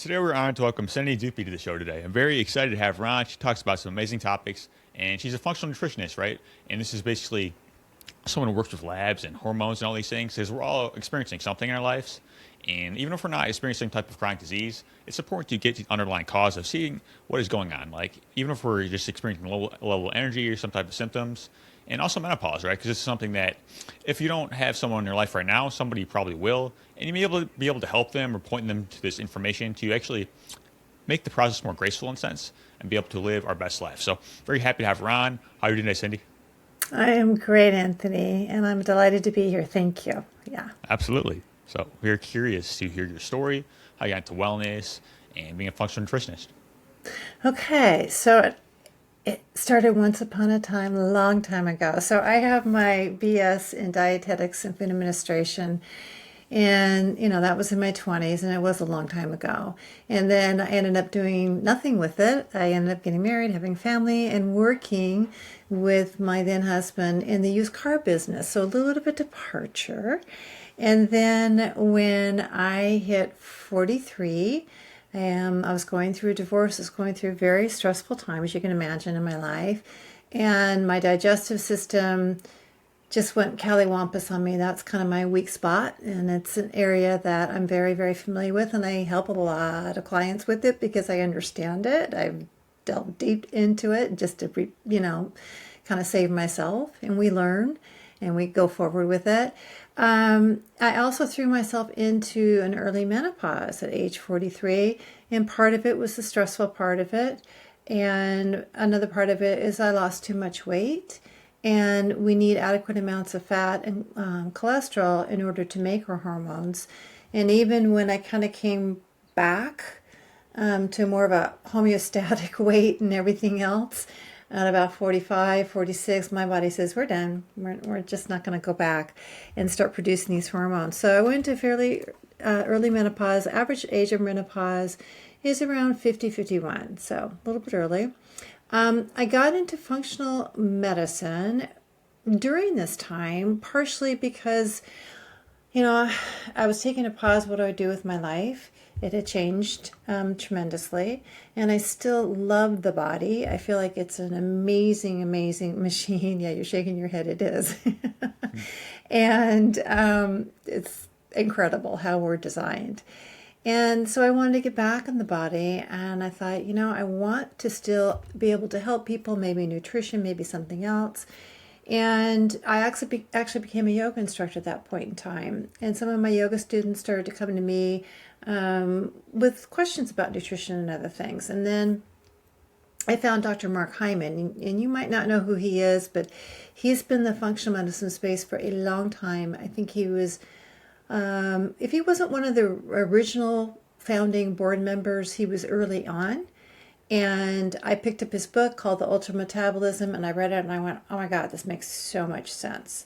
Today we're honored to welcome Cindy Dupuie to the show today. I'm very excited to have her on. She talks about some amazing topics, and she's a functional nutritionist, right? And this is basically someone who works with labs and hormones and all these things, because we're all experiencing something in our lives. And even if we're not experiencing some type of chronic disease, it's important to get to the underlying cause of seeing what is going on. Like, even if we're just experiencing low level of energy or some type of symptoms, and also menopause, right? Because it's something that if you don't have someone in your life right now, somebody probably will, and you may be able to help them or point them to this information to actually make the process more graceful in a sense and be able to live our best life. So, very happy to have her on. How are you doing today, Cindy? I am great, Anthony, and I'm delighted to be here. Thank you. Yeah. Absolutely. So, we're curious to hear your story, how you got into wellness, and being a functional nutritionist. Okay, so it started once upon a time, a long time ago. So I have my BS in dietetics and food administration, and that was in my 20s, and it was a long time ago. And then I ended up doing nothing with it. I ended up getting married, having family, and working with my then husband in the used car business. So a little bit of a departure. And then when I hit 43, I was going through a divorce. I was going through a very stressful time, as you can imagine, in my life. And my digestive system just went cattywampus on me. That's kind of my weak spot. And it's an area that I'm very, very familiar with. And I help a lot of clients with it because I understand it. I've delved deep into it just to, kind of save myself. And we learn and we go forward with it. I also threw myself into an early menopause at age 43, and part of it was the stressful part of it. And another part of it is I lost too much weight, and we need adequate amounts of fat and cholesterol in order to make our hormones. And even when I kind of came back to more of a homeostatic weight and everything else, at about 45, 46, my body says, we're done. We're just not going to go back and start producing these hormones. So I went to fairly early menopause. Average age of menopause is around 50, 51, so a little bit early. I got into functional medicine during this time, partially because, I was taking a pause. What do I do with my life? It had changed tremendously, and I still love the body. I feel like it's an amazing, amazing machine. Yeah, you're shaking your head. It is. And it's incredible how we're designed. And so I wanted to get back in the body, and I thought, I want to still be able to help people, maybe nutrition, maybe something else. And I actually became a yoga instructor at that point in time. And some of my yoga students started to come to me with questions about nutrition and other things. And then I found Dr. Mark Hyman, and you might not know who he is, but he's been in the functional medicine space for a long time. I think he was, if he wasn't one of the original founding board members, he was early on. And I picked up his book called The Ultra Metabolism, and I read it and I went, oh my God, this makes so much sense.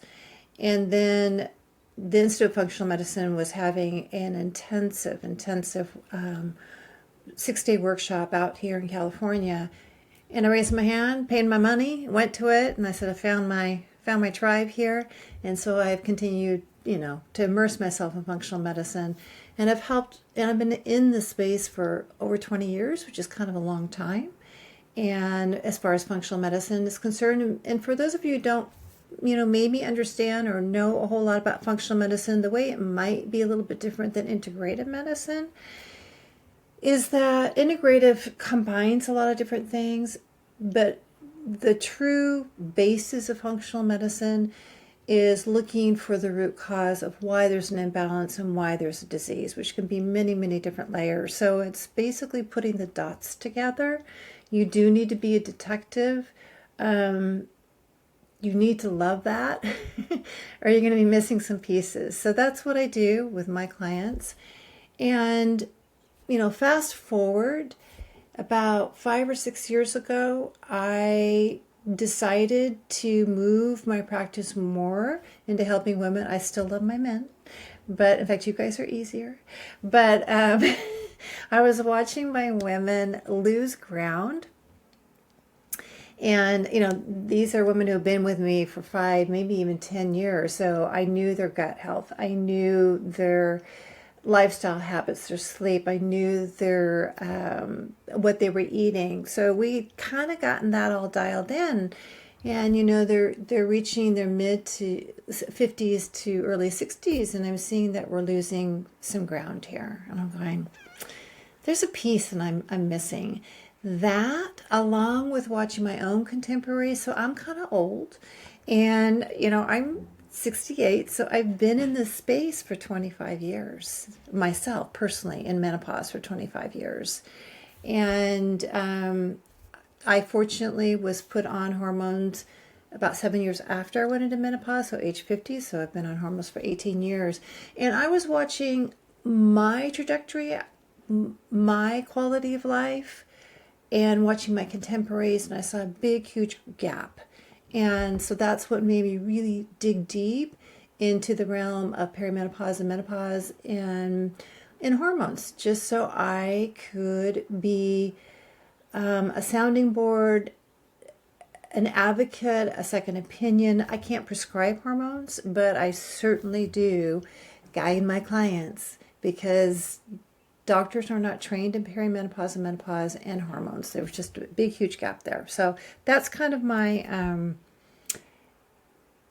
And then the Institute of Functional Medicine was having an intensive 6-day workshop out here in California. And I raised my hand, paid my money, went to it, and I said, I found my tribe here. And so I've continued, to immerse myself in functional medicine. And I've been in this space for over 20 years, which is kind of a long time. And as far as functional medicine is concerned, and for those of you who don't, maybe understand or know a whole lot about functional medicine, the way it might be a little bit different than integrative medicine is that integrative combines a lot of different things, but the true basis of functional medicine is looking for the root cause of why there's an imbalance and why there's a disease, which can be many, many different layers. So it's basically putting the dots together. You do need to be a detective. You need to love that, or you're going to be missing some pieces. So that's what I do with my clients. And, fast forward about 5 or 6 years ago, I decided to move my practice more into helping women. I still love my men, but in fact, you guys are easier. But I was watching my women lose ground. And, these are women who have been with me for 5, maybe even 10 years. So I knew their gut health. I knew their lifestyle habits, their sleep. I knew their what they were eating. So we kind of gotten that all dialed in. And they're reaching their mid to 50s to early 60s, and I'm seeing that we're losing some ground here. And I'm going, there's a piece that I'm missing. That, along with watching my own contemporaries, so I'm kind of old, and I'm 68, so I've been in this space for 25 years myself, personally, in menopause for 25 years. And I fortunately was put on hormones about 7 years after I went into menopause, so age 50. So I've been on hormones for 18 years. And I was watching my trajectory, my quality of life, and watching my contemporaries, and I saw a big, huge gap. And so that's what made me really dig deep into the realm of perimenopause and menopause and in hormones, just so I could be a sounding board, an advocate, a second opinion. I can't prescribe hormones, but I certainly do guide my clients, because doctors are not trained in perimenopause and menopause and hormones. There was just a big, huge gap there. So that's kind of my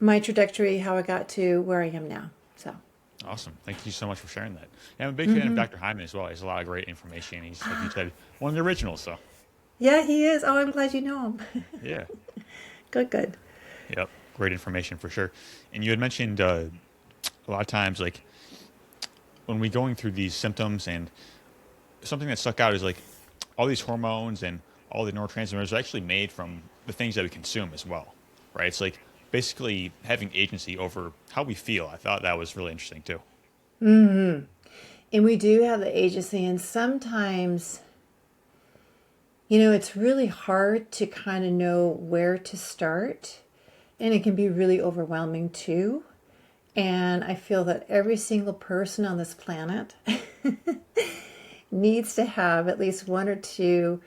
my trajectory, how I got to where I am now. So Awesome. Thank you so much for sharing that. Yeah, I'm a big fan of Dr. Hyman as well. He has a lot of great information. He's, like you said, one of the originals. So yeah, he is. Oh, I'm glad you know him. yeah. Good. Yep. Great information for sure. And you had mentioned a lot of times, like, when we're going through these symptoms, and something that stuck out is like all these hormones and all the neurotransmitters are actually made from the things that we consume as well, right? It's like basically having agency over how we feel. I thought that was really interesting too. And we do have the agency, and sometimes, it's really hard to kind of know where to start, and it can be really overwhelming too. And I feel that every single person on this planet needs to have at least one or two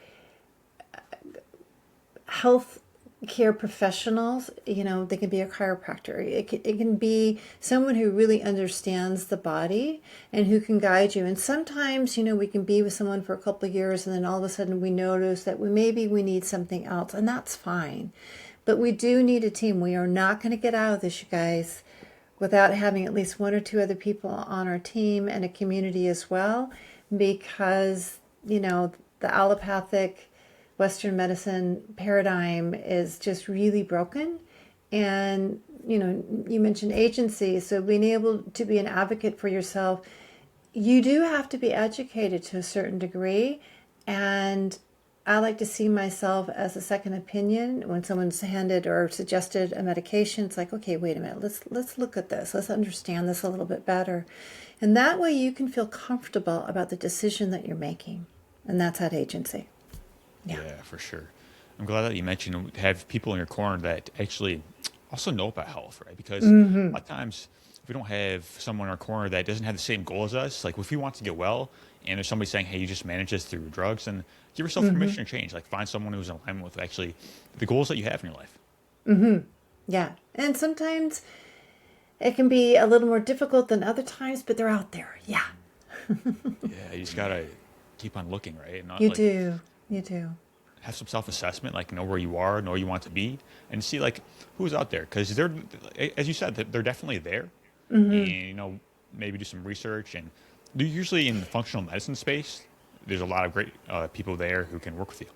health care professionals. They can be a chiropractor. It can be someone who really understands the body and who can guide you. And sometimes, we can be with someone for a couple of years, and then all of a sudden we notice that maybe we need something else, and that's fine. But we do need a team. We are not going to get out of this, you guys, without having at least one or two other people on our team and a community as well, because, the allopathic Western medicine paradigm is just really broken. And, you mentioned agency, so being able to be an advocate for yourself, you do have to be educated to a certain degree. And I like to see myself as a second opinion when someone's handed or suggested a medication. It's like, okay, wait a minute, let's look at this. Let's understand this a little bit better. And that way you can feel comfortable about the decision that you're making. And that's that agency. Yeah, for sure. I'm glad that you mentioned have people in your corner that actually also know about health, right? Because a lot of times, if we don't have someone in our corner that doesn't have the same goal as us, like if we want to get well, and there's somebody saying, hey, you just manage this through drugs, and give yourself permission to change. Like find someone who's in alignment with actually the goals that you have in your life. Yeah. And sometimes it can be a little more difficult than other times, but they're out there. Yeah. Yeah, you just gotta keep on looking, right? And not, You like, do. You do. have some self-assessment, like know where you are, know where you want to be, and see like who's out there, because they're, as you said, they're definitely there. And maybe do some research, and they're usually in the functional medicine space. There's a lot of great people there who can work with you.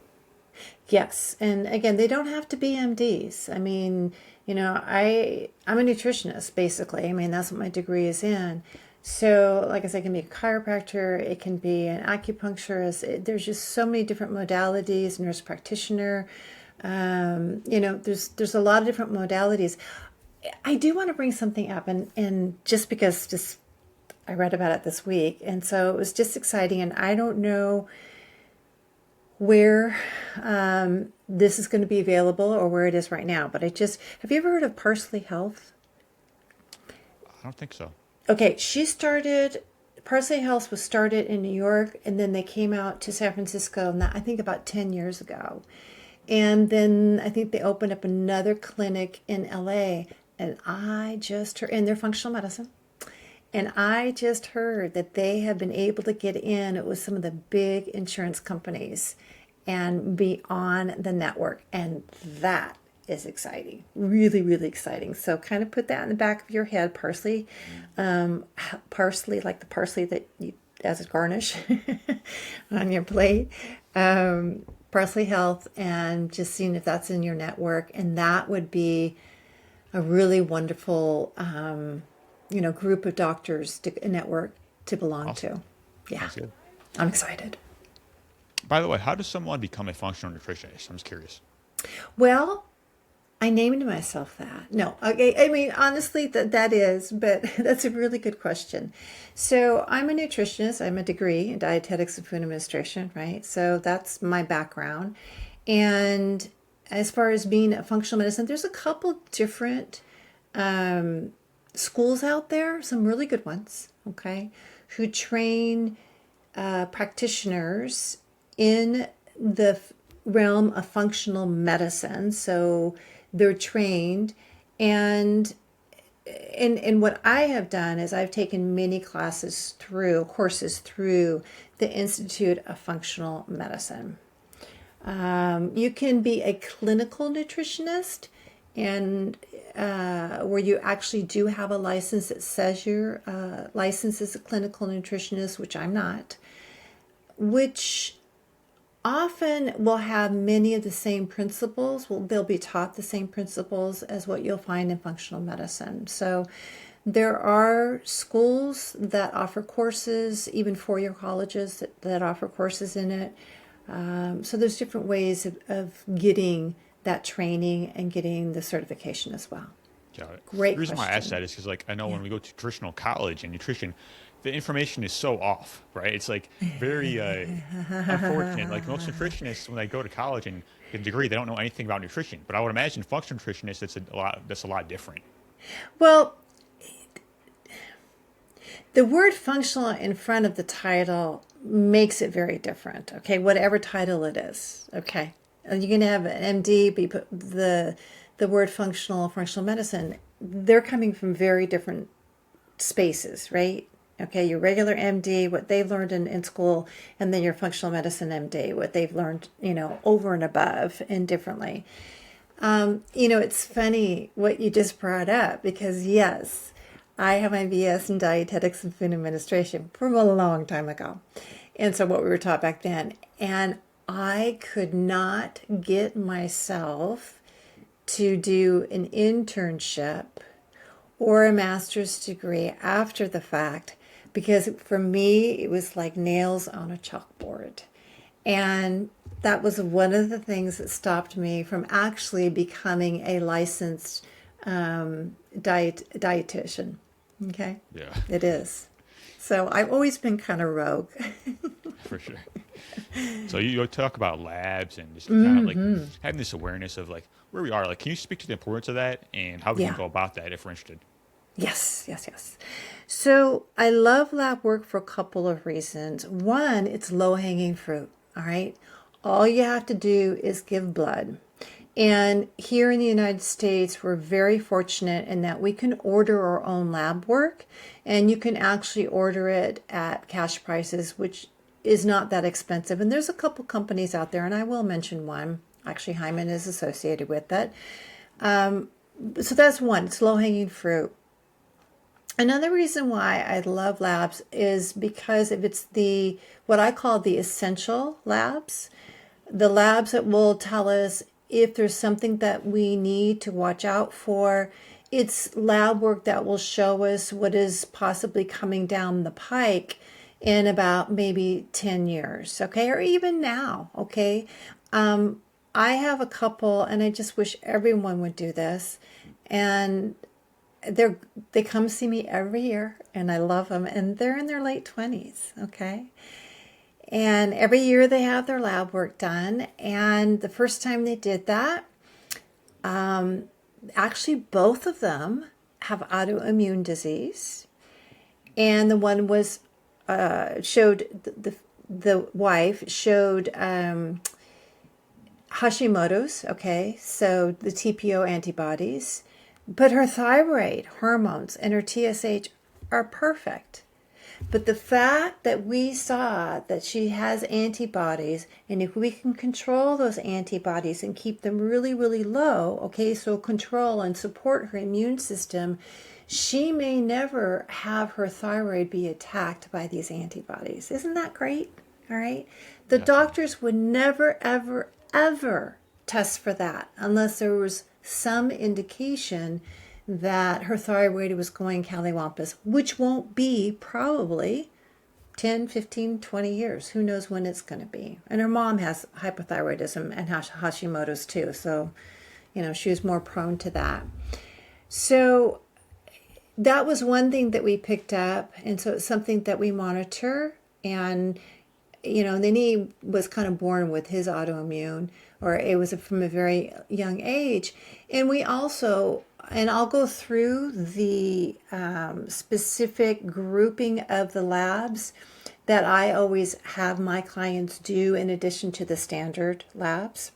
Yes. And again, they don't have to be MDs. I mean, I'm a nutritionist, basically. I mean, that's what my degree is in. So, like I said, it can be a chiropractor, it can be an acupuncturist. There's just so many different modalities, nurse practitioner. There's a lot of different modalities. I do want to bring something up, and just because I read about it this week, and so it was just exciting, and I don't know where this is going to be available or where it is right now, but have you ever heard of Parsley Health? I don't think so. Okay, Parsley Health was started in New York, and then they came out to San Francisco, I think about 10 years ago. And then I think they opened up another clinic in LA, and I just heard, and they're functional medicine. And I just heard that they have been able to get in with some of the big insurance companies and be on the network. And that is exciting. Really, really exciting. So kind of put that in the back of your head. Parsley, parsley, like the parsley that you as a garnish on your plate. Parsley Health, and just seeing if that's in your network. And that would be a really wonderful, group of doctors to network to belong Awesome. to. Yeah, Sounds good. I'm excited. By the way, how does someone become a functional nutritionist? I'm just curious. Well, I named myself that. No, okay. I mean, honestly, that is, but that's a really good question. So I'm a nutritionist. I'm a degree in dietetics and food administration, right? So that's my background. And as far as being a functional medicine, there's a couple different schools out there, some really good ones, okay, who train practitioners in the realm of functional medicine. So they're trained, and what I have done is I've taken many courses through the Institute of Functional Medicine. You can be a clinical nutritionist, and where you actually do have a license that says you're licensed as a clinical nutritionist, which I'm not, which often will have many of the same principles. Well, they'll be taught the same principles as what you'll find in functional medicine. So there are schools that offer courses, even four-year colleges that offer courses in it. So there's different ways of getting that training and getting the certification as well. Got it. The Great reason why I asked question. that is because, like, I know Yeah. when we go to traditional college and nutrition, the information is so off, right? It's like very unfortunate. Like most nutritionists, when they go to college and get a degree, they don't know anything about nutrition. But I would imagine functional nutritionists, it's a lot. That's a lot different. Well, the word functional in front of the title makes it very different. Okay, whatever title it is. Okay, and you can have an MD, but you put the word functional medicine. They're coming from very different spaces, right? Okay, your regular MD, what they've learned in school, and then your functional medicine MD, what they've learned, over and above and differently. It's funny what you just brought up because, yes, I have my BS in dietetics and food administration from a long time ago. And so what we were taught back then. And I could not get myself to do an internship or a master's degree after the fact because for me, it was like nails on a chalkboard. And that was one of the things that stopped me from actually becoming a licensed dietitian. Okay, Yeah, it is. So I've always been kind of rogue. for sure. So you talk about labs and just kind of like having this awareness of like where we are. Like, can you speak to the importance of that and how we can Yeah. go about that if we're interested? Yes, yes, yes. So I love lab work for a couple of reasons. One, it's low hanging fruit. All right. All you have to do is give blood. And here in the United States, we're very fortunate in that we can order our own lab work, and you can actually order it at cash prices, which is not that expensive. And there's a couple companies out there, and I will mention one. Actually, Hyman is associated with that. So that's one, it's low hanging fruit. Another reason why I love labs is because if it's what I call the essential labs, the labs that will tell us if there's something that we need to watch out for. It's lab work that will show us what is possibly coming down the pike in about maybe 10 years, okay, or even now, okay. I have a couple, and I just wish everyone would do this, and they come see me every year, and I love them, and they're in their late 20s, okay. And every year they have their lab work done. And the first time they did that, actually both of them have autoimmune disease. And the one was showed the wife showed Hashimoto's. Okay, so the TPO antibodies, but her thyroid hormones and her TSH are perfect. But the fact that we saw that she has antibodies, and if we can control those antibodies and keep them really, really low, okay, so control and support her immune system, she may never have her thyroid be attacked by these antibodies. Isn't that great? All right. The doctors would never, ever, ever test for that unless there was some indication that her thyroid was going cattywampus, which won't be probably 10, 15, 20 years. Who knows when it's going to be. And her mom has hypothyroidism and Hashimoto's too. So, she was more prone to that. So that was one thing that we picked up. And so it's something that we monitor. And, then he was kind of born with his autoimmune, or it was from a very young age. And we also, and I'll go through the specific grouping of the labs that I always have my clients do in addition to the standard labs.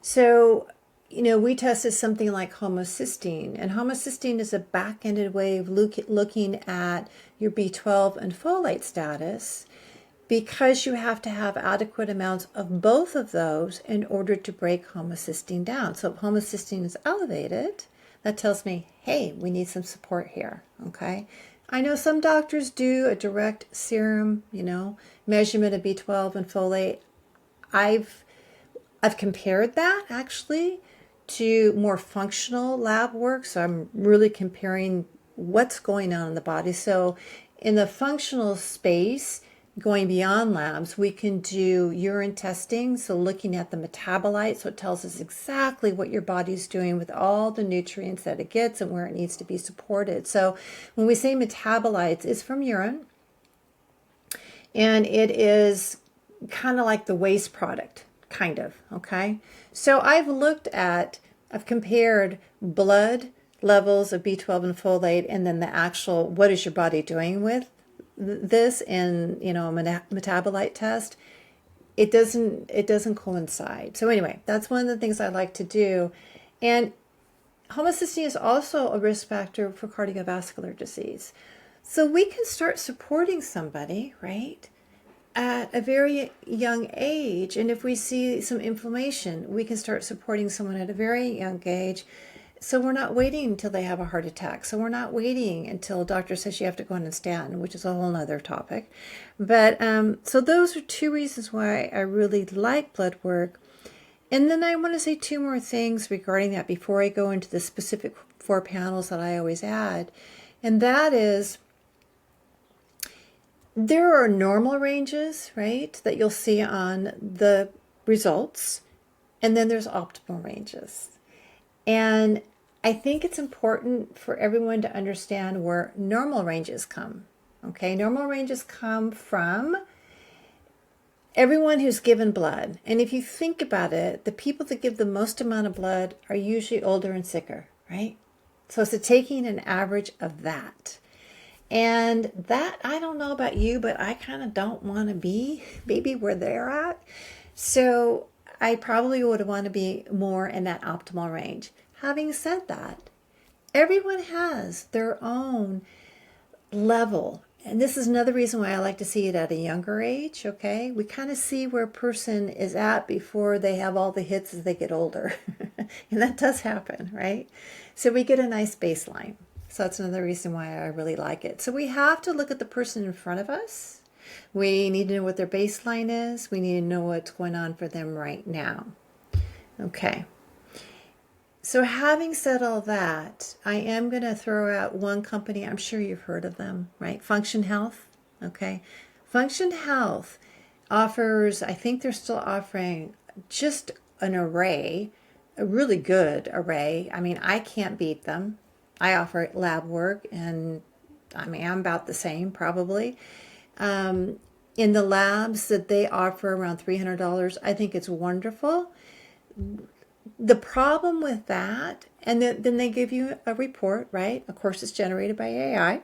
So, we tested something like homocysteine, and homocysteine is a back-ended way of looking at your B12 and folate status, because you have to have adequate amounts of both of those in order to break homocysteine down. So if homocysteine is elevated, that tells me, hey, we need some support here, okay? I know some doctors do a direct serum, measurement of B12 and folate. I've compared that actually to more functional lab work. So I'm really comparing what's going on in the body. So in the functional space, going beyond labs, we can do urine testing, so looking at the metabolites, so it tells us exactly what your body's doing with all the nutrients that it gets and where it needs to be supported. So when we say metabolites, it's from urine, and it is kind of like the waste product, kind of, okay? So I've compared blood levels of B12 and folate, and then the actual, what is your body doing with this in a metabolite test. It doesn't coincide. So anyway, that's one of the things I like to do. And homocysteine is also a risk factor for cardiovascular disease. So we can start supporting somebody, right, at a very young age. And if we see some inflammation, we can start supporting someone at a very young age. So we're not waiting until they have a heart attack. So we're not waiting until a doctor says you have to go on a statin, which is a whole other topic. But so those are two reasons why I really like blood work. And then I want to say two more things regarding that before I go into the specific 4 panels that I always add. And that is, there are normal ranges, right, that you'll see on the results. And then there's optimal ranges. And I think it's important for everyone to understand where normal ranges come. Okay, normal ranges come from everyone who's given blood. And if you think about it, the people that give the most amount of blood are usually older and sicker, right? So it's taking an average of that. And that, I don't know about you, but I kind of don't want to be maybe where they're at. So I probably would want to be more in that optimal range. Having said that, everyone has their own level. And this is another reason why I like to see it at a younger age, okay? We kind of see where a person is at before they have all the hits as they get older. And that does happen, right? So we get a nice baseline. So that's another reason why I really like it. So we have to look at the person in front of us. We need to know what their baseline is. We need to know what's going on for them right now. Okay. So having said all that, I am going to throw out one company. I'm sure you've heard of them, right? Function Health. Okay. Function Health offers, I think they're still offering just an array, a really good array. I mean, I can't beat them. I offer lab work, and I mean, I'm about the same probably. In the labs that they offer around $300, I think it's wonderful. The problem with that, and then they give you a report, right? Of course, it's generated by AI.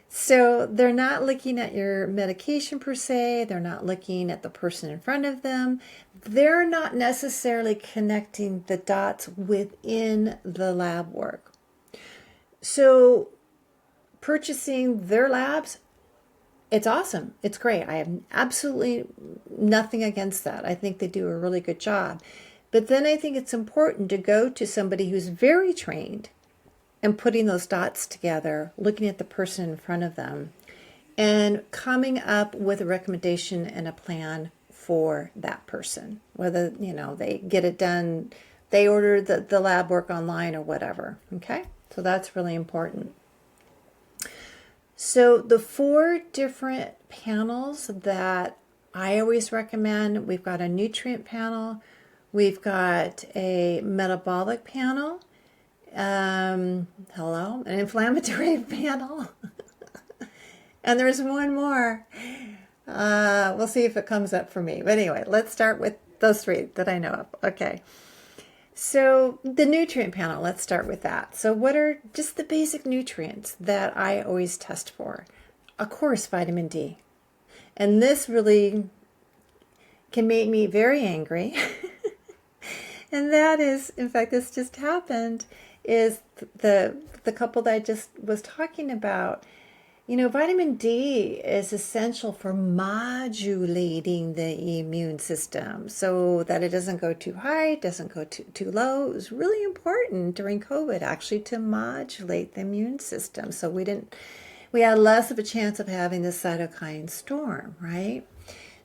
So they're not looking at your medication per se. They're not looking at the person in front of them. They're not necessarily connecting the dots within the lab work. So purchasing their labs, it's awesome. It's great. I have absolutely nothing against that. I think they do a really good job. But then I think it's important to go to somebody who's very trained and putting those dots together, looking at the person in front of them, and coming up with a recommendation and a plan for that person. Whether, they get it done, they order the lab work online or whatever. Okay? So that's really important. So the 4 different panels that I always recommend, we've got a nutrient panel, we've got a metabolic panel, an inflammatory panel, and there's one more. We'll see if it comes up for me. But anyway, let's start with those 3 that I know of. Okay. So the nutrient panel, let's start with that. So what are just the basic nutrients that I always test for? Of course, vitamin D. And this really can make me very angry. And that is, in fact, this just happened, is the couple that I just was talking about. Vitamin D is essential for modulating the immune system so that it doesn't go too high, doesn't go too low. It was really important during COVID, actually, to modulate the immune system. So we had less of a chance of having the cytokine storm, right?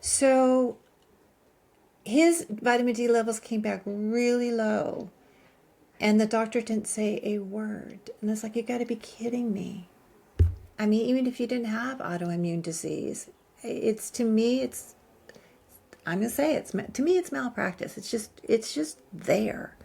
So his vitamin D levels came back really low, and the doctor didn't say a word. And it's like, you got to be kidding me. I mean, even if you didn't have autoimmune disease, I'm going to say it's malpractice. It's just there.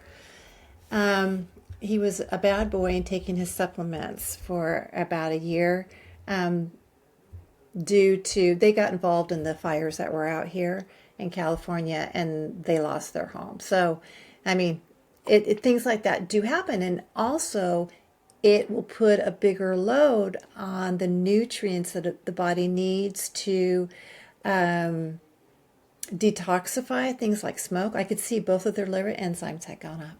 He was a bad boy and taking his supplements for about a year, due to, they got involved in the fires that were out here in California, and they lost their home. So, I mean, things like that do happen. And also, it will put a bigger load on the nutrients that the body needs to detoxify things like smoke. I could see both of their liver enzymes had gone up.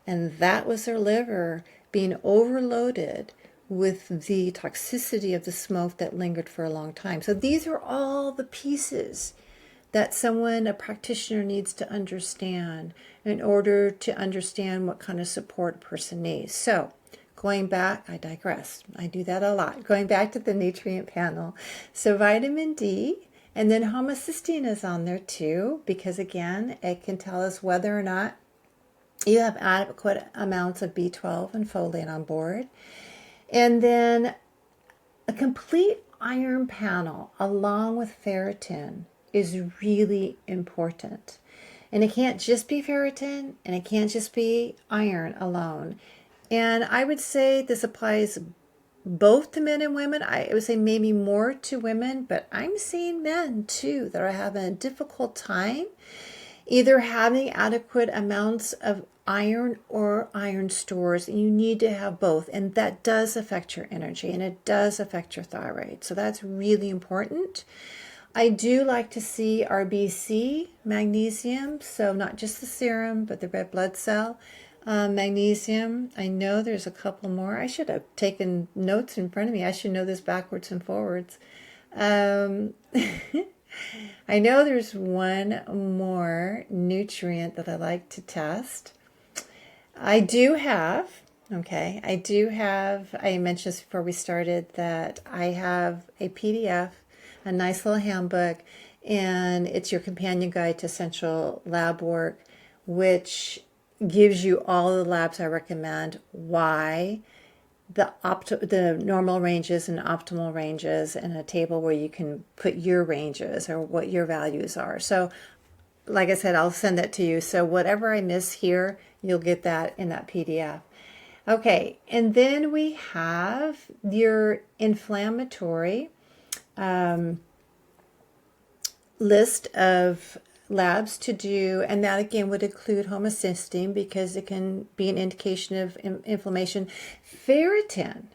And that was their liver being overloaded with the toxicity of the smoke that lingered for a long time. So these are all the pieces that a practitioner needs to understand in order to understand what kind of support a person needs. So going back, I digress. I do that a lot. Going back to the nutrient panel. So vitamin D, and then homocysteine is on there too, because again, it can tell us whether or not you have adequate amounts of B12 and folate on board. And then a complete iron panel along with ferritin is really important. And it can't just be ferritin, and it can't just be iron alone. And I would say this applies both to men and women. I would say maybe more to women, but I'm seeing men too that are having a difficult time either having adequate amounts of iron or iron stores. And you need to have both. And that does affect your energy, and it does affect your thyroid. So that's really important. I do like to see RBC magnesium, so not just the serum, but the red blood cell magnesium. I know there's a couple more. I should have taken notes in front of me. I should know this backwards and forwards. I know there's one more nutrient that I like to test. I mentioned this before we started, that I have a PDF, a nice little handbook, and it's your companion guide to essential lab work, which gives you all the labs I recommend, why, the normal ranges and optimal ranges, and a table where you can put your ranges or what your values are. So like I said, I'll send that to you. So whatever I miss here, you'll get that in that PDF. Okay, and then we have your inflammatory list of labs to do, and that again would include homocysteine because it can be an indication of inflammation. Ferritin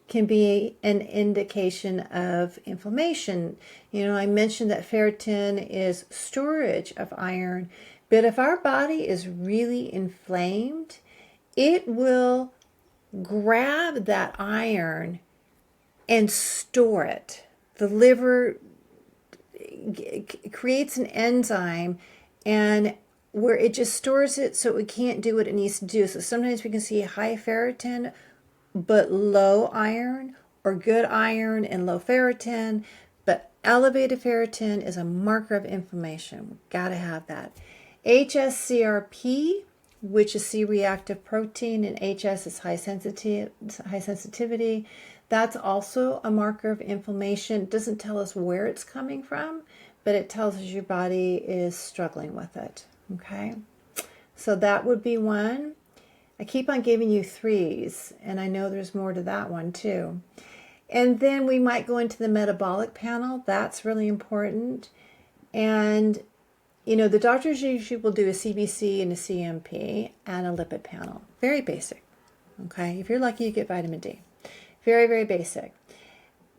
can be an indication of inflammation. I mentioned that ferritin is storage of iron, but if our body is really inflamed, it will grab that iron and store it. The liver creates an enzyme and where it just stores it so it can't do what it needs to do. So sometimes we can see high ferritin but low iron, or good iron and low ferritin, but elevated ferritin is a marker of inflammation. We've got to have that. HSCRP, which is C-reactive protein, and HS is high sensitivity. That's also a marker of inflammation. It doesn't tell us where it's coming from, but it tells us your body is struggling with it. Okay, so that would be one. I keep on giving you threes, and I know there's more to that one too. And then we might go into the metabolic panel. That's really important. And, you know, the doctors usually will do a CBC and a CMP and a lipid panel. Very basic. Okay, if you're lucky, you get vitamin D. Very, very basic.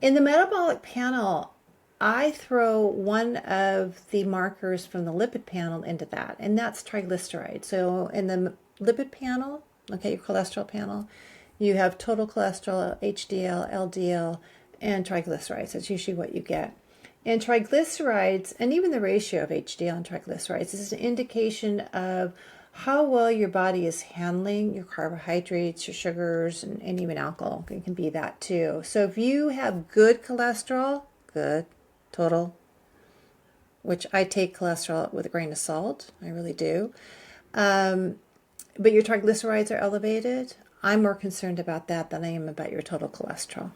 In the metabolic panel, I throw one of the markers from the lipid panel into that, and that's triglyceride. So in the lipid panel, okay, your cholesterol panel, you have total cholesterol, HDL, LDL, and triglycerides. That's usually what you get. And triglycerides, and even the ratio of HDL and triglycerides, is an indication of how well your body is handling your carbohydrates, your sugars, and even alcohol. It can be that too. So if you have good cholesterol, good, total, which I take cholesterol with a grain of salt, I really do. But your triglycerides are elevated, I'm more concerned about that than I am about your total cholesterol.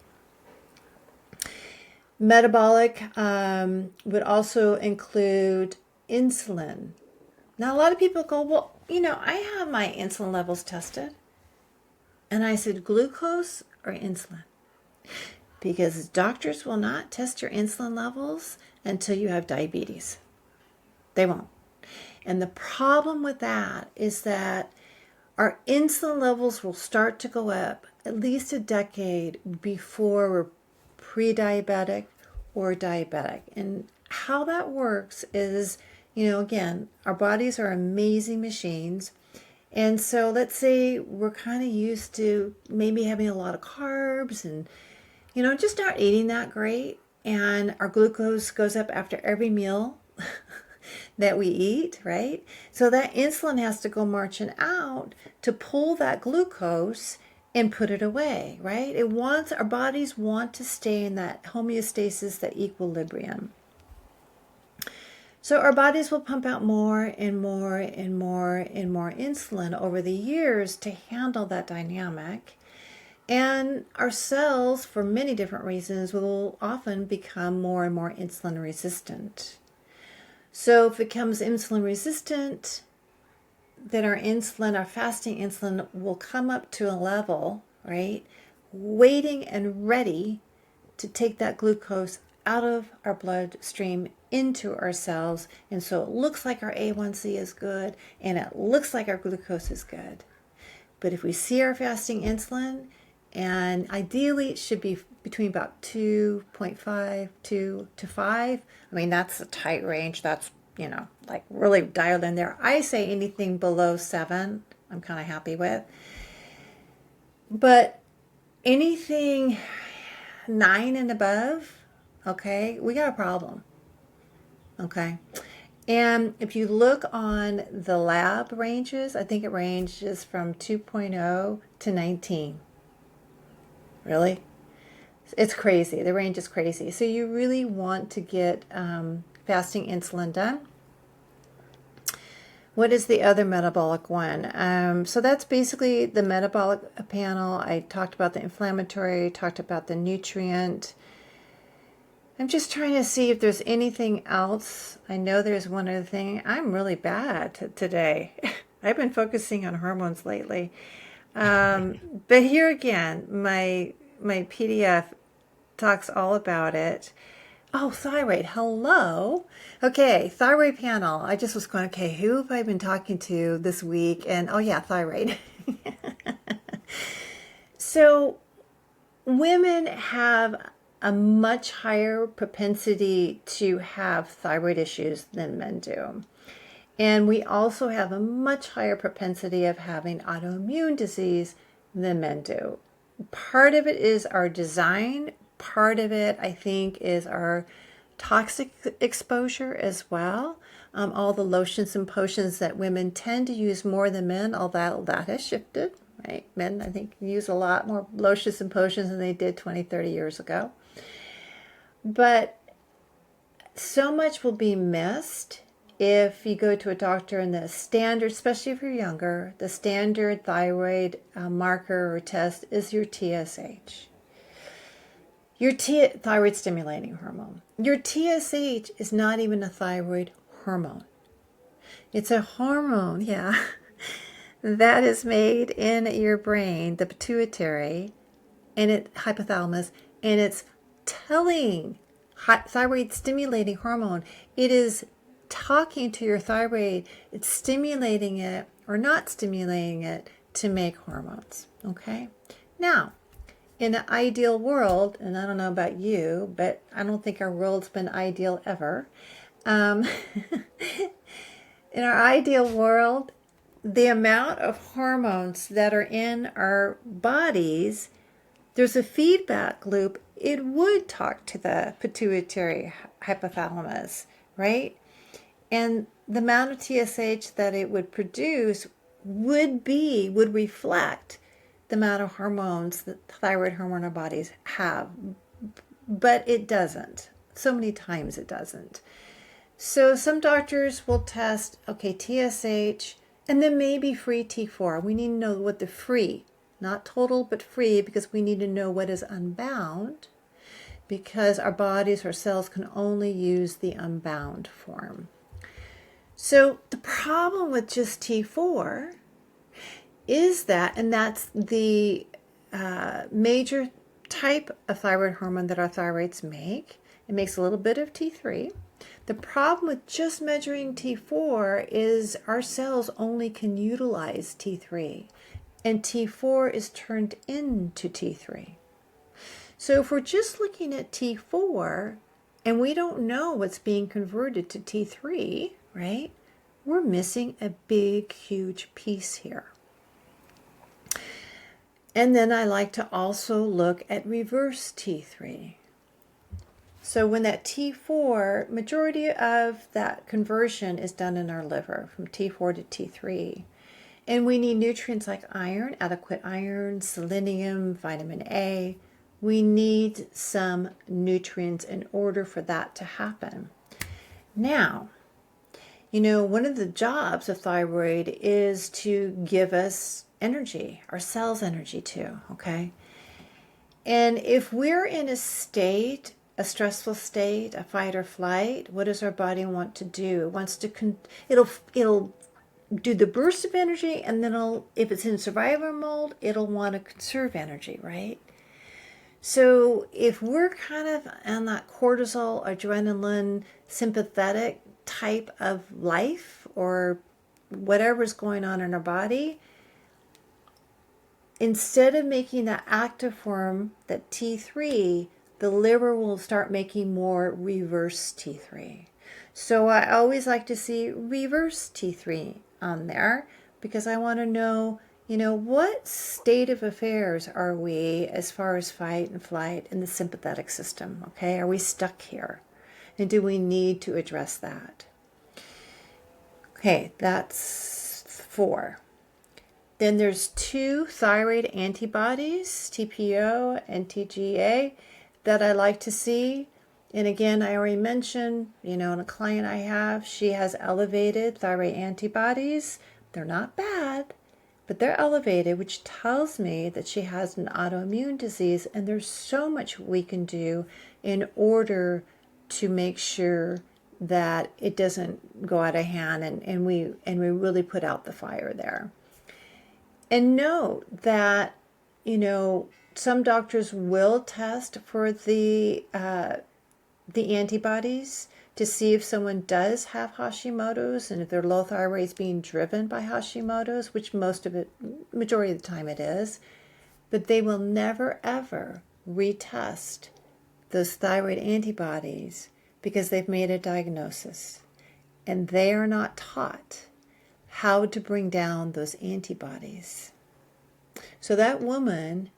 Metabolic would also include insulin. Now, a lot of people go, well, you know, I have my insulin levels tested. And I said, glucose or insulin? Because doctors will not test your insulin levels until you have diabetes. They won't. And the problem with that is that our insulin levels will start to go up at least a decade before we're pre-diabetic or diabetic. And how that works is, you know, again, our bodies are amazing machines. And so let's say we're kind of used to maybe having a lot of carbs and, you know, just not eating that great. And our glucose goes up after every meal that we eat, right? So that insulin has to go marching out to pull that glucose and put it away, right? Our bodies want to stay in that homeostasis, that equilibrium. So our bodies will pump out more and more and more and more insulin over the years to handle that dynamic. And our cells, for many different reasons, will often become more and more insulin resistant. So if it becomes insulin resistant, then our fasting insulin will come up to a level, right, waiting and ready to take that glucose out of our bloodstream into our cells. And so it looks like our A1C is good and it looks like our glucose is good. But if we see our fasting insulin, and ideally it should be between about 2.5 to 5. I mean, that's a tight range. That's, you know, like really dialed in there. I say anything below 7, I'm kind of happy with. But anything 9 and above, okay, we got a problem. Okay. And if you look on the lab ranges, I think it ranges from 2.0 to 19. Really? It's crazy. The range is crazy. So you really want to get fasting insulin done. What is the other metabolic one? So that's basically the metabolic panel. I talked about the inflammatory, talked about the nutrient. I'm just trying to see if there's anything else. I know there's one other thing. I'm really bad today. I've been focusing on hormones lately. But here again, my PDF talks all about it. Oh, thyroid. Hello. Okay, thyroid panel. I just was going, okay, who have I been talking to this week? And oh yeah, thyroid. So women have a much higher propensity to have thyroid issues than men do. And we also have a much higher propensity of having autoimmune disease than men do. Part of it is our design, part of it, I think, is our toxic exposure as well. All the lotions and potions that women tend to use more than men, although that has shifted, right? Men, I think, use a lot more lotions and potions than they did 20, 30 years ago. But so much will be missed if you go to a doctor and the standard, especially if you're younger, the standard thyroid marker or test is your TSH. Your thyroid stimulating hormone. Your TSH is not even a thyroid hormone. It's a hormone, yeah, that is made in your brain, the pituitary, and hypothalamus, and it's telling thyroid stimulating hormone. It is talking to your thyroid. It's stimulating it or not stimulating it to make hormones. Okay? Now, in an ideal world, and I don't know about you, but I don't think our world's been ideal ever. In our ideal world, the amount of hormones that are in our bodies, there's a feedback loop. It would talk to the pituitary hypothalamus, right? And the amount of TSH that it would produce would reflect the amount of hormones that thyroid hormone our bodies have. But it doesn't. So many times it doesn't. So some doctors will test, okay, TSH, and then maybe free T4. We need to know what the free, not total, but free, because we need to know what is unbound, because our bodies, our cells can only use the unbound form. So the problem with just T4 is that, and that's the major type of thyroid hormone that our thyroids make. It makes a little bit of T3. The problem with just measuring T4 is our cells only can utilize T3, and T4 is turned into T3. So if we're just looking at T4 and we don't know what's being converted to T3, right, we're missing a big, huge piece here. And then I like to also look at reverse T3. So when that T4, majority of that conversion is done in our liver from T4 to T3. And we need nutrients like iron, adequate iron, selenium, vitamin A. We need some nutrients in order for that to happen. Now, you know, one of the jobs of thyroid is to give us energy, our cells energy too, okay? And if we're in a state, a stressful state, a fight or flight, what does our body want to do? It wants to, it'll do the burst of energy, and then if it's in survival mode, it'll want to conserve energy, right? So if we're kind of on that cortisol, adrenaline, sympathetic type of life, or whatever's going on in our body, instead of making that active form, that T3, the liver will start making more reverse T3. So I always like to see reverse T3 on there, because I want to know, you know, what state of affairs are we as far as fight and flight in the sympathetic system, okay? Are we stuck here? And do we need to address that? Okay, that's 4. Then there's 2 thyroid antibodies, TPO and TGA, that I like to see. And again, I already mentioned, you know, in a client I have, she has elevated thyroid antibodies. They're not bad, but they're elevated, which tells me that she has an autoimmune disease. And there's so much we can do in order to make sure that it doesn't go out of hand, and we really put out the fire there. And note that, you know, some doctors will test for the antibodies to see if someone does have Hashimoto's, and if their low thyroid is being driven by Hashimoto's, which majority of the time it is. But they will never, ever retest those thyroid antibodies, because they've made a diagnosis. And they are not taught how to bring down those antibodies. So that woman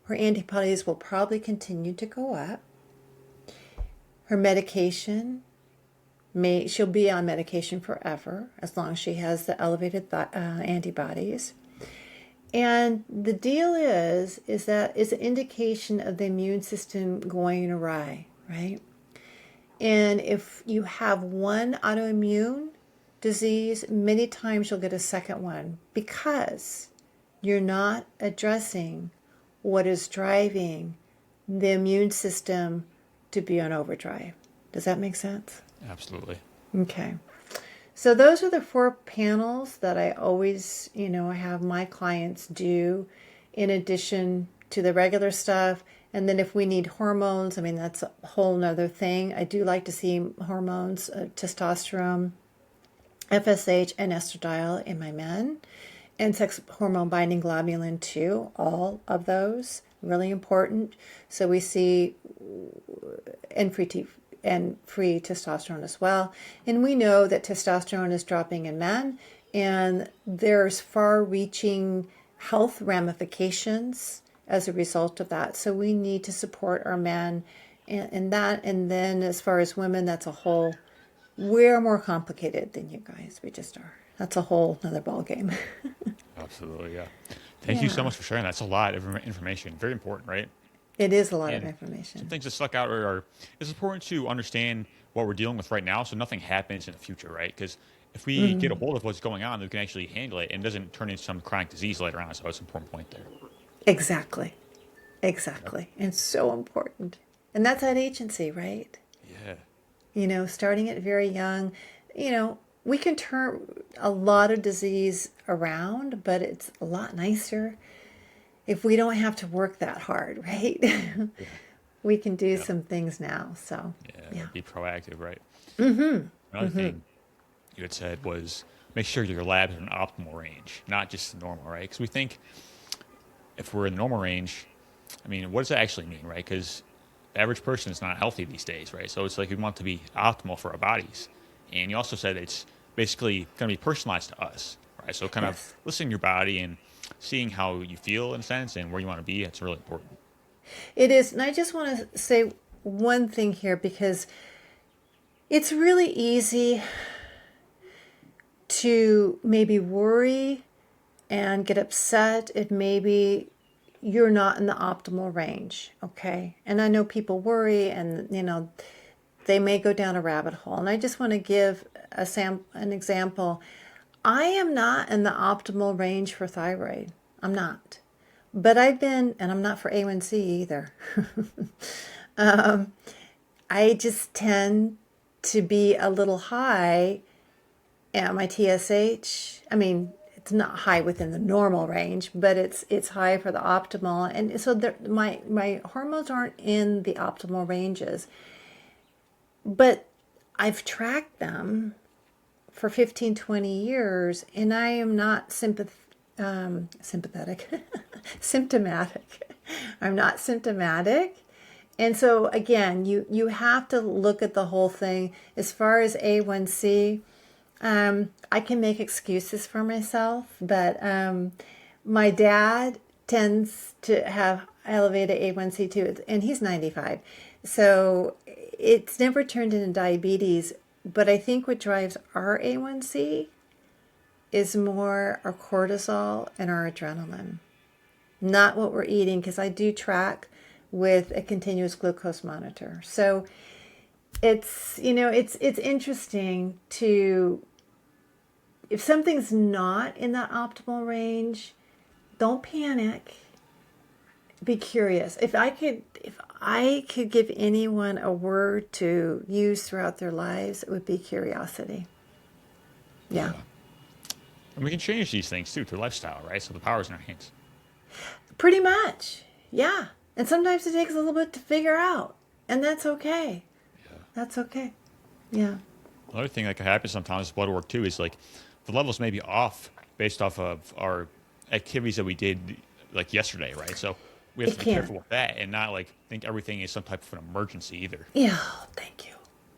Her antibodies will probably continue to go up. Her medication she'll be on medication forever as long as she has the elevated antibodies. And the deal is that it's an indication of the immune system going awry, right? And if you have one autoimmune disease, many times you'll get a second one because you're not addressing what is driving the immune system to be on overdrive. Does that make sense? Absolutely. Okay. So those are the 4 panels that I always, have my clients do in addition to the regular stuff. And then if we need hormones, that's a whole nother thing. I do like to see hormones, testosterone, FSH, and estradiol in my men, and sex hormone binding globulin too, all of those, really important. So we see free testosterone as well. And we know that testosterone is dropping in men, and there's far-reaching health ramifications as a result of that. So we need to support our men in that. And then as far as women, we're more complicated than you guys. We just are. That's a whole nother ball game. Absolutely, yeah. Thank you so much for sharing that. That's a lot of information. Very important, right? It is a lot of Some information. things that stuck out are it's important to understand what we're dealing with right now so nothing happens in the future, right? Because if we get a hold of what's going on, we can actually handle it and it doesn't turn into some chronic disease later on. So it's an important point there. Exactly. And so important. And that's that agency, right? Yeah. Starting at very young, we can turn a lot of disease around, but it's a lot nicer if we don't have to work that hard, right? Yeah. We can do some things now. So, Yeah. Be proactive, right? Another thing you had said was make sure your lab is in an optimal range, not just the normal, right? Because we think if we're in the normal range, what does that actually mean, right? Because the average person is not healthy these days, right? So it's like we want to be optimal for our bodies. And you also said it's basically going to be personalized to us, right? So kind of listening to your body and seeing how you feel in a sense and where you want to be, it's really important. It is. And I just want to say one thing here because it's really easy to maybe worry and get upset if maybe you're not in the optimal range, okay? And I know people worry and, they may go down a rabbit hole. And I just want to give an example. I am not in the optimal range for thyroid. I'm not. But and I'm not for A1C either. I just tend to be a little high at my TSH. It's not high within the normal range, but it's high for the optimal. And so my hormones aren't in the optimal ranges. But I've tracked them for 15, 20 years, and I am not sympathetic, symptomatic. I'm not symptomatic. And so, again, you have to look at the whole thing. As far as A1C, I can make excuses for myself, but my dad tends to have elevated A1C too, and he's 95. So it's never turned into diabetes, but I think what drives our A1C is more our cortisol and our adrenaline, not what we're eating, because I do track with a continuous glucose monitor. So it's interesting to, if something's not in that optimal range, don't panic. Be curious. If I could give anyone a word to use throughout their lives, it would be curiosity. Yeah. And we can change these things too through lifestyle, right? So the power's in our hands. Pretty much. Yeah. And sometimes it takes a little bit to figure out. And that's okay. Yeah. That's okay. Yeah. Another thing that can happen sometimes with blood work too is like the levels may be off based off of our activities that we did like yesterday, right? So we have to be careful with that and not like think everything is some type of an emergency either. Yeah, thank you.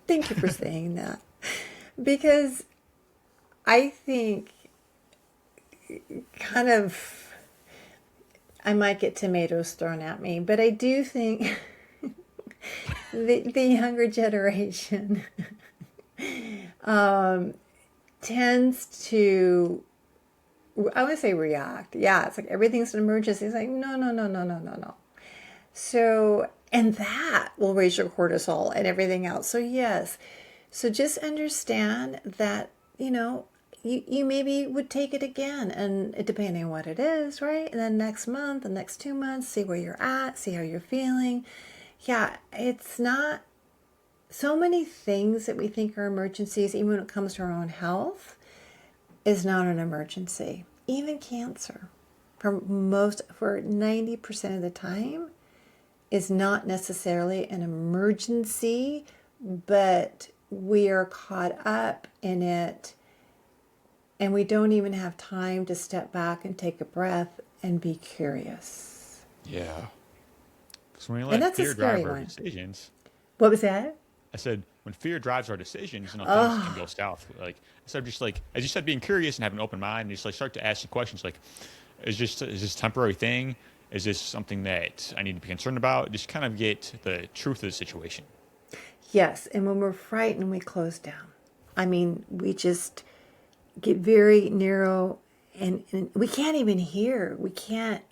Thank you for saying that. Because I think I might get tomatoes thrown at me, but I do think the younger generation tends to, I would say, react. Yeah, it's like everything's an emergency. It's like, no, no, no, no, no, no, no. So, and that will raise your cortisol and everything else. So, yes. So just understand that, you maybe would take it again, and depending on what it is, right? And then next month, the next 2 months, see where you're at, see how you're feeling. Yeah, it's not so many things that we think are emergencies, even when it comes to our own health, is not an emergency. Even cancer, for 90% of the time, is not necessarily an emergency, but we are caught up in it and we don't even have time to step back and take a breath and be curious. Yeah. Because when we And let that's a fear drive scary our one. decisions, What was that? I said, when fear drives our decisions, things can Oh, go south. Like, instead of just like, as you said, being curious and having an open mind, and just like start to ask you questions like, is this a temporary thing? Is this something that I need to be concerned about? Just kind of get the truth of the situation. yes. And when we're frightened, we close down. I mean, we just get very narrow, and we can't even hear. We can't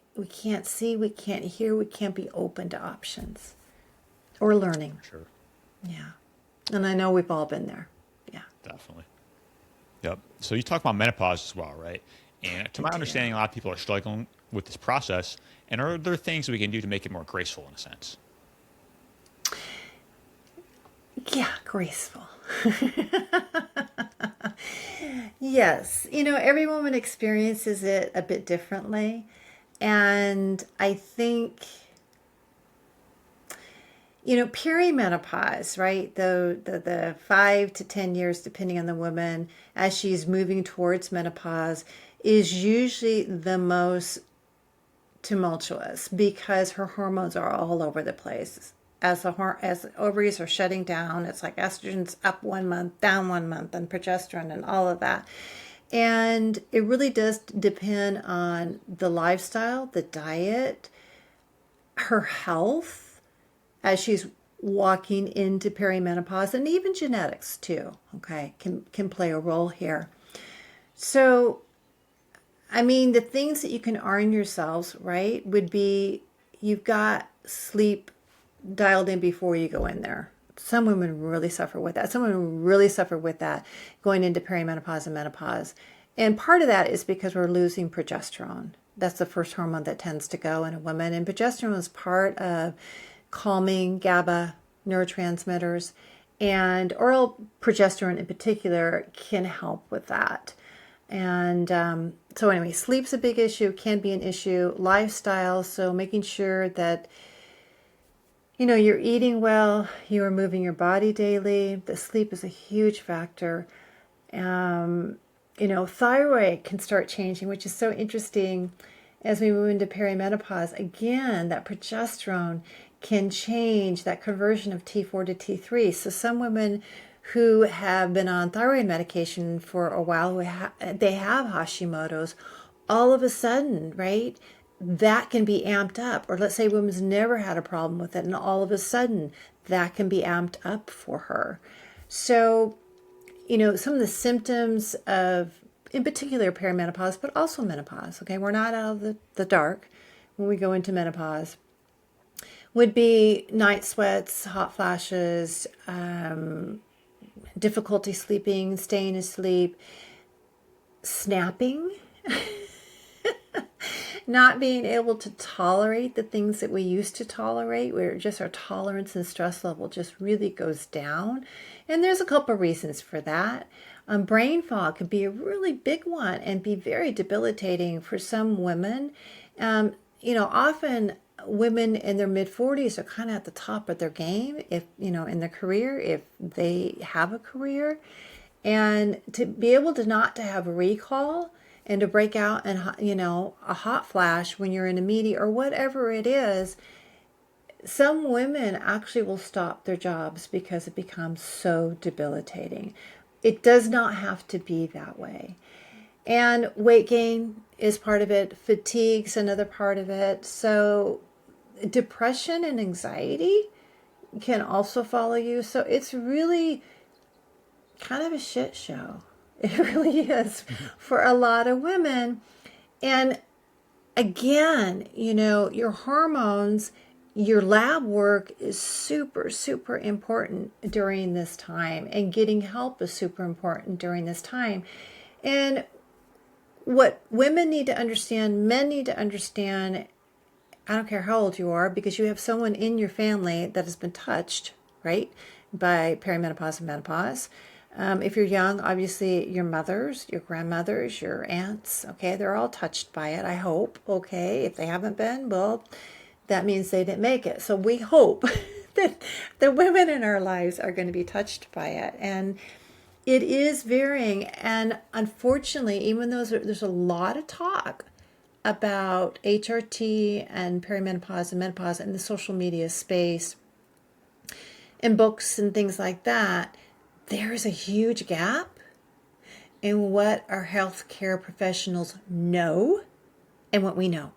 see, we can't hear, we can't be open to options or learning. Sure. Yeah. And I know we've all been there. Yeah. Definitely. Yep. So you talk about menopause as well, right? And to I my do. understanding, a lot of people are struggling with this process. And are there things we can do to make it more graceful in a sense? Yeah, graceful. Yes. Every woman experiences it a bit differently. And I think, perimenopause, right? The 5 to 10 years, depending on the woman, as she's moving towards menopause, is usually the most tumultuous because her hormones are all over the place. As the ovaries are shutting down, it's like estrogen's up 1 month, down 1 month, and progesterone and all of that. And it really does depend on the lifestyle, the diet, her health as she's walking into perimenopause, and even genetics too, okay, can play a role here. So, I mean, the things that you can arm yourselves, right, would be you've got sleep dialed in before you go in there. Some women really suffer with that. Some women really suffer with that going into perimenopause and menopause. And part of that is because we're losing progesterone. That's the first hormone that tends to go in a woman. And progesterone is part of calming GABA neurotransmitters. And oral progesterone in particular can help with that. And so anyway, sleep's a big issue, can be an issue. Lifestyle, so making sure that you're eating well, you are moving your body daily. The sleep is a huge factor. Thyroid can start changing, which is so interesting as we move into perimenopause. Again, that progesterone can change that conversion of T4 to T3. So some women who have been on thyroid medication for a while, they have Hashimoto's, all of a sudden, right? That can be amped up. Or let's say a woman's never had a problem with it, and all of a sudden that can be amped up for her. So, some of the symptoms of, in particular, perimenopause, but also menopause, okay? We're not out of the dark when we go into menopause, would be night sweats, hot flashes, difficulty sleeping, staying asleep, snapping, not being able to tolerate the things that we used to tolerate, where just our tolerance and stress level just really goes down. And there's a couple of reasons for that. Brain fog could be a really big one and be very debilitating for some women. Often women in their mid 40s are kind of at the top of their game, if in their career, if they have a career. And to be able to not to have a recall and to break out and a hot flash when you're in a meeting or whatever it is, some women actually will stop their jobs because it becomes so debilitating. It does not have to be that way. And weight gain is part of it. Fatigue's another part of it. So depression and anxiety can also follow you. So it's really kind of a shit show. It really is for a lot of women. And again, your hormones, your lab work is super, super important during this time, and getting help is super important during this time. And what women need to understand, men need to understand, I don't care how old you are, because you have someone in your family that has been touched, right, by perimenopause and menopause. If you're young, obviously your mothers, your grandmothers, your aunts, okay, they're all touched by it, I hope, okay? If they haven't been, well, that means they didn't make it. So we hope that the women in our lives are going to be touched by it. And it is varying. And unfortunately, even though there's a lot of talk about HRT and perimenopause and menopause in the social media space and books and things like that, there's a huge gap in what our healthcare professionals know and what we know.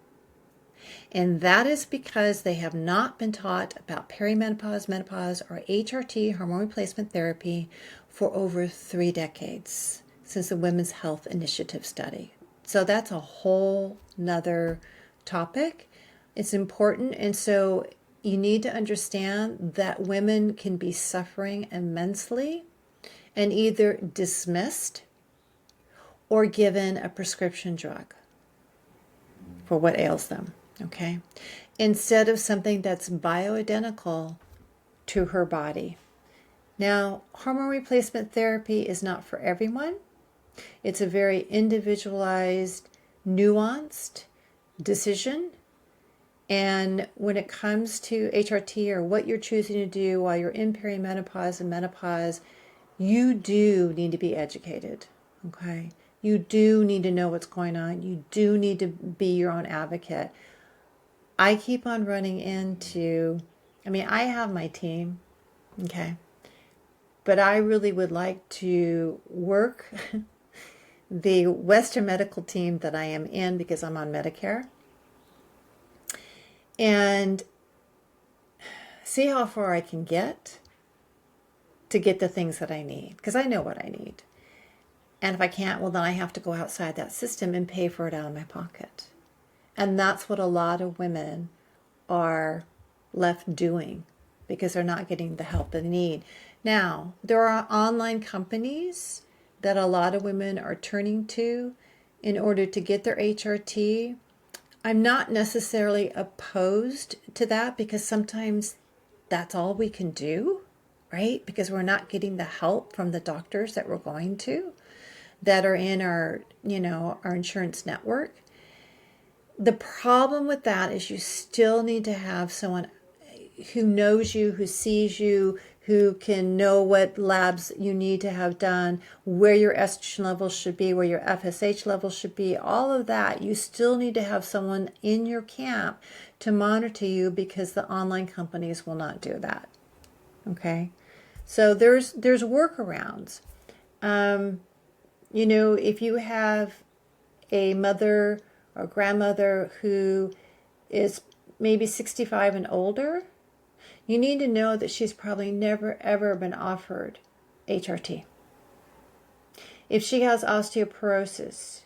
And that is because they have not been taught about perimenopause, menopause, or HRT, hormone replacement therapy, for over 3 decades since the Women's Health Initiative study. So that's a whole nother topic. It's important. And so you need to understand that women can be suffering immensely and either dismissed or given a prescription drug for what ails them, okay? Instead of something that's bioidentical to her body. Now, hormone replacement therapy is not for everyone. It's a very individualized, nuanced decision. And when it comes to HRT or what you're choosing to do while you're in perimenopause and menopause, you do need to be educated, okay? You do need to know what's going on. You do need to be your own advocate. I keep on running into, I have my team, okay? But I really would like to work the Western medical team that I am in because I'm on Medicare and see how far I can get to get the things that I need, because I know what I need. And if I can't, well, then I have to go outside that system and pay for it out of my pocket. And that's what a lot of women are left doing because they're not getting the help they need. Now, there are online companies that a lot of women are turning to in order to get their HRT. I'm not necessarily opposed to that because sometimes that's all we can do, right? Because we're not getting the help from the doctors that we're going to that are in our, our insurance network. The problem with that is you still need to have someone who knows you, who sees you, who can know what labs you need to have done, where your estrogen levels should be, where your FSH levels should be, all of that. You still need to have someone in your camp to monitor you because the online companies will not do that. Okay? So there's workarounds. If you have a mother or grandmother who is maybe 65 and older, you need to know that she's probably never ever been offered HRT. If she has osteoporosis,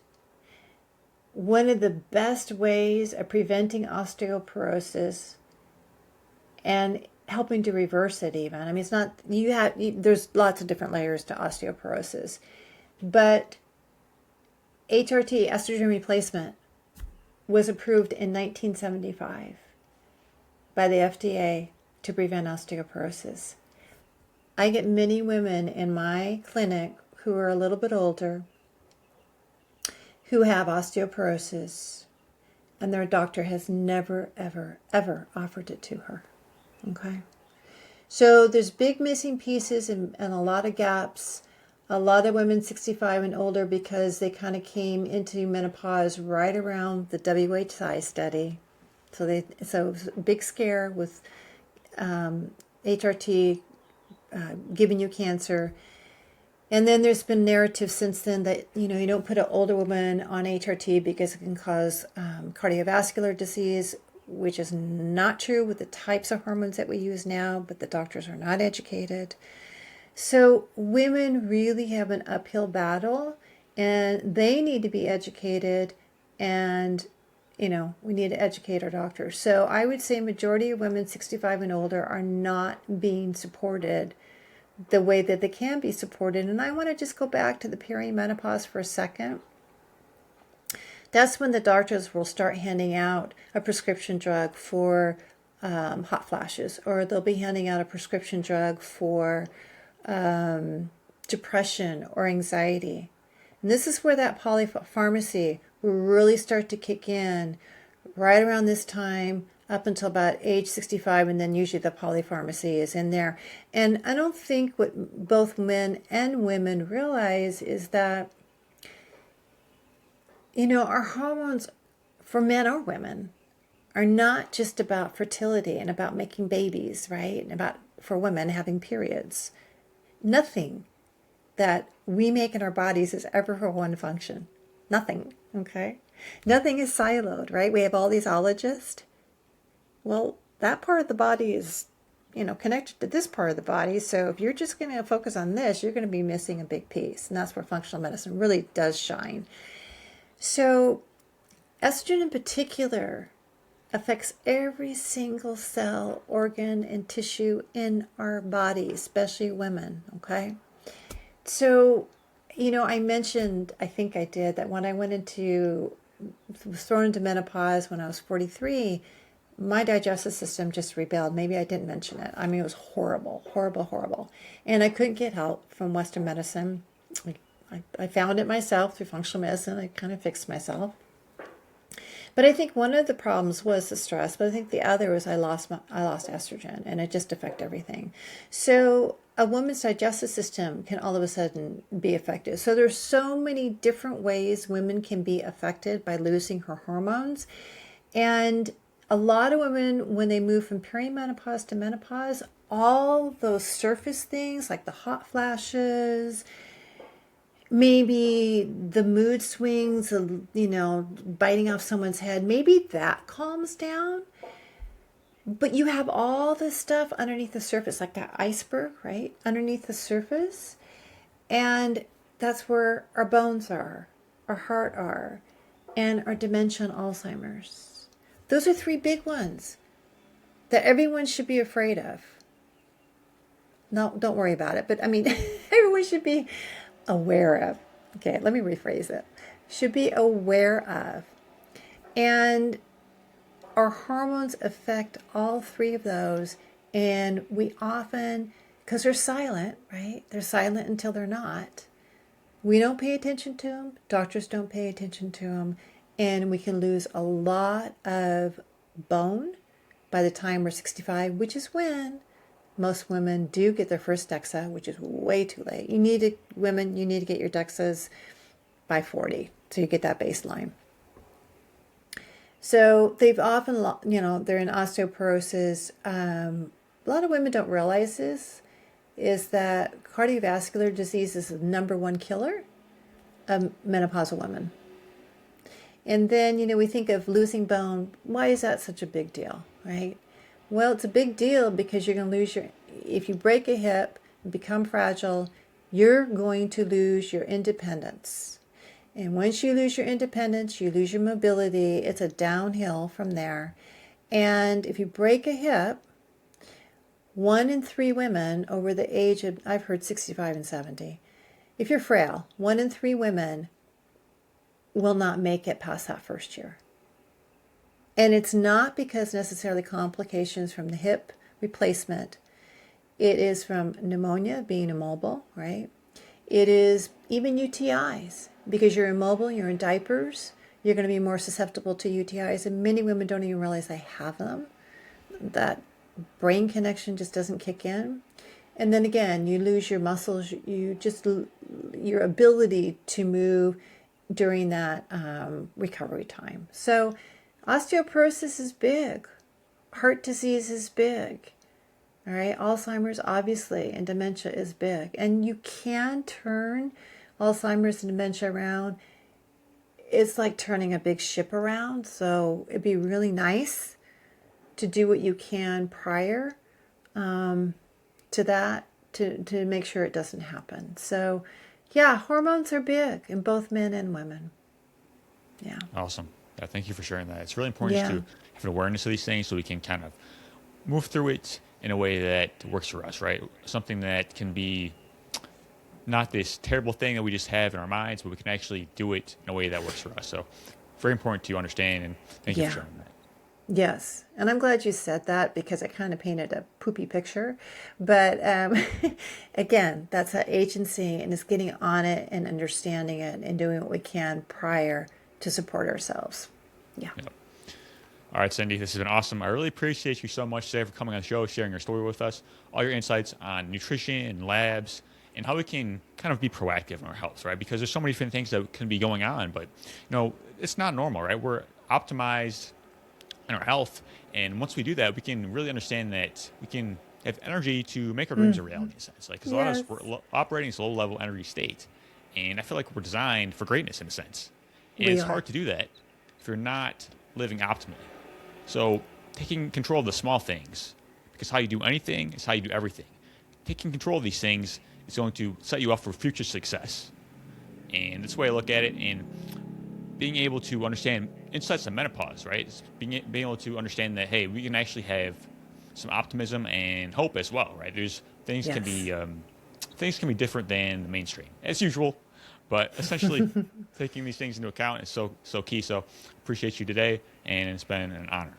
one of the best ways of preventing osteoporosis and helping to reverse it even, it's not, there's lots of different layers to osteoporosis, but HRT, estrogen replacement, was approved in 1975 by the FDA to prevent osteoporosis. I get many women in my clinic who are a little bit older who have osteoporosis, and their doctor has never, ever, ever offered it to her. Okay? So there's big missing pieces and a lot of gaps. A lot of women 65 and older because they kind of came into menopause right around the WHI study. So it was a big scare with HRT giving you cancer. And then there's been narrative since then that, you know, you don't put an older woman on HRT because it can cause cardiovascular disease, which is not true with the types of hormones that we use now, but the doctors are not educated. So women really have an uphill battle, and they need to be educated, and, you know, we need to educate our doctors. So I would say majority of women 65 and older are not being supported the way that they can be supported. And I want to just go back to the perimenopause for a second. That's when the doctors will start handing out a prescription drug for hot flashes, or they'll be handing out a prescription drug for depression or anxiety. And this is where that polypharmacy will really start to kick in right around this time up until about age 65, and then usually the polypharmacy is in there. And I don't think what both men and women realize is that, you know, our hormones, for men or women, are not just about fertility and about making babies, right? And about, for women, having periods. Nothing that we make in our bodies is ever for one function. Nothing, okay? Nothing is siloed, right? We have all these ologists. Well, that part of the body is, you know, connected to this part of the body. So if you're just going to focus on this, you're going to be missing a big piece. And that's where functional medicine really does shine. So estrogen in particular affects every single cell, organ, and tissue in our body, especially women, okay? So, you know, I mentioned, I think I did, that when I was thrown into menopause when I was 43, my digestive system just rebelled. Maybe I didn't mention it. I mean, it was horrible, horrible, horrible. And I couldn't get help from Western medicine. I found it myself through functional medicine. I kind of fixed myself. But I think one of the problems was the stress, but I think the other was I lost estrogen, and it just affected everything. So a woman's digestive system can all of a sudden be affected. So there's so many different ways women can be affected by losing her hormones. And a lot of women, when they move from perimenopause to menopause, all those surface things like the hot flashes, maybe the mood swings, you know, biting off someone's head, maybe that calms down. But you have all this stuff underneath the surface, like that iceberg, right? Underneath the surface. And that's where our bones are, our heart are, and our dementia and Alzheimer's. Those are three big ones that everyone should be afraid of. No, don't worry about it. But I mean, everyone should be aware of. Okay, let me rephrase it. Should be aware of. And our hormones affect all three of those. And we often, because they're silent, right? They're silent until they're not. We don't pay attention to them. Doctors don't pay attention to them. And we can lose a lot of bone by the time we're 65, which is when most women do get their first DEXA, which is way too late. Women, you need to get your DEXAs by 40, so you get that baseline. So they've often, you know, they're in osteoporosis. A lot of women don't realize this, is that cardiovascular disease is the number one killer of menopausal women. And then, you know, we think of losing bone. Why is that such a big deal, right? Well, it's a big deal because you're going to lose if you break a hip and become fragile, you're going to lose your independence. And once you lose your independence, you lose your mobility. It's a downhill from there. And if you break a hip, 1 in 3 women over the age of, I've heard 65 and 70, if you're frail, 1 in 3 women will not make it past that first year. And it's not because necessarily complications from the hip replacement. It is from pneumonia, being immobile, right? It is even UTIs. Because you're immobile, you're in diapers, you're going to be more susceptible to UTIs. And many women don't even realize they have them. That brain connection just doesn't kick in. And then again, you lose your muscles, your ability to move during that recovery time. So osteoporosis is big. Heart disease is big. All right, Alzheimer's obviously and dementia is big. And you can turn Alzheimer's and dementia around. It's like turning a big ship around. So it'd be really nice to do what you can prior to that to make sure it doesn't happen. So yeah, hormones are big in both men and women. Yeah. Awesome. Thank you for sharing that. It's really important just Yeah. to have an awareness of these things so we can kind of move through it in a way that works for us, right? Something that can be not this terrible thing that we just have in our minds, but we can actually do it in a way that works for us. So very important to understand, and thank you for Yeah. sharing that. Yes, and I'm glad you said that because it kind of painted a poopy picture. But again, that's that agency and it's getting on it and understanding it and doing what we can prior to support ourselves. Yeah. Yep. All right, Cindy, this has been awesome. I really appreciate you so much today for coming on the show, sharing your story with us, all your insights on nutrition and labs, and how we can kind of be proactive in our health, right? Because there's so many different things that can be going on, but it's not normal, right? We're optimized in our health, and once we do that, we can really understand that we can have energy to make our dreams a reality. In a sense, like because a lot of Yes. us we're operating in this low level energy state, and I feel like we're designed for greatness in a sense, and We it's are. hard to do that if you're not living optimally. So taking control of the small things, because how you do anything is how you do everything. Taking control of these things is going to set you up for future success. And that's the way I look at it. And being able to understand insights of menopause, right? It's being able to understand that, hey, we can actually have some optimism and hope as well, right? There's Yes. things can be different than the mainstream as usual, but essentially taking these things into account is so key. So appreciate you today, and it's been an honor.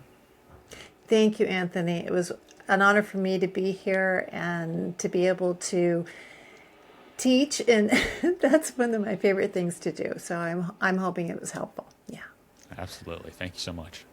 Thank you, Anthony. It was an honor for me to be here and to be able to teach, and that's one of my favorite things to do. So I'm hoping it was helpful. Yeah. Absolutely. Thank you so much.